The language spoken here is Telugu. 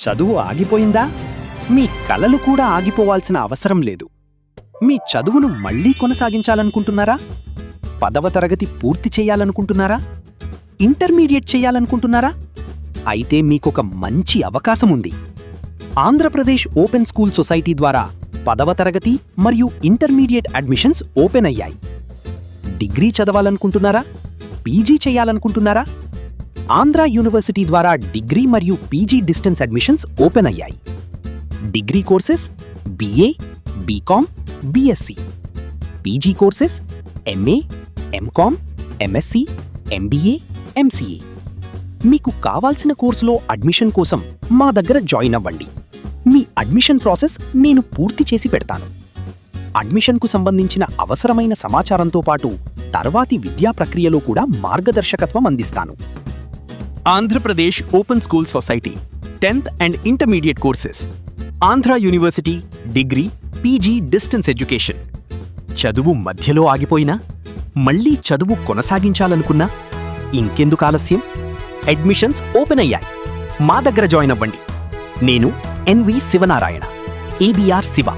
చదువు ఆగిపోయిందా? మీ కలలు కూడా ఆగిపోవాల్సిన అవసరం లేదు. మీ చదువును మళ్లీ కొనసాగించాలనుకుంటున్నారా? 10వ తరగతి పూర్తి చేయాలనుకుంటున్నారా? ఇంటర్మీడియట్ చేయాలనుకుంటున్నారా? అయితే మీకొక మంచి అవకాశముంది. ఆంధ్రప్రదేశ్ ఓపెన్ స్కూల్ సొసైటీ ద్వారా 10వ తరగతి మరియు ఇంటర్మీడియట్ అడ్మిషన్స్ ఓపెన్ అయ్యాయి. డిగ్రీ చదవాలనుకుంటున్నారా? పీజీ చేయాలనుకుంటున్నారా? ఆంధ్ర యూనివర్సిటీ ద్వారా డిగ్రీ మరియు పీజీ డిస్టెన్స్ అడ్మిషన్స్ ఓపెన్ అయ్యాయి. Degree courses BA, BCom, BSc. PG courses MA, MCom, MSc, MBA, MCA. మీకు కావాల్సిన కోర్సులో అడ్మిషన్ కోసం మా దగ్గర జాయిన్ అవ్వండి. మీ అడ్మిషన్ ప్రాసెస్ నేను పూర్తి చేసి పెడతాను. అడ్మిషన్కు సంబంధించిన అవసరమైన సమాచారంతో పాటు తర్వాతి విద్యా ప్రక్రియలో కూడా మార్గదర్శకత్వం అందిస్తాను. Andhra Pradesh open school society 10th and intermediate courses, Andhra university degree, PG distance education. చదువు మధ్యలో ఆగిపోయినా, మళ్లీ చదువు కొనసాగించాలనుకున్నా ఇంకెందుకు ఆలస్యం? అడ్మిషన్స్ ఓపెన్ అయ్యాయి. మా దగ్గర జాయిన్ అవ్వండి. నేను NV శివనారాయణ, ABR శివ.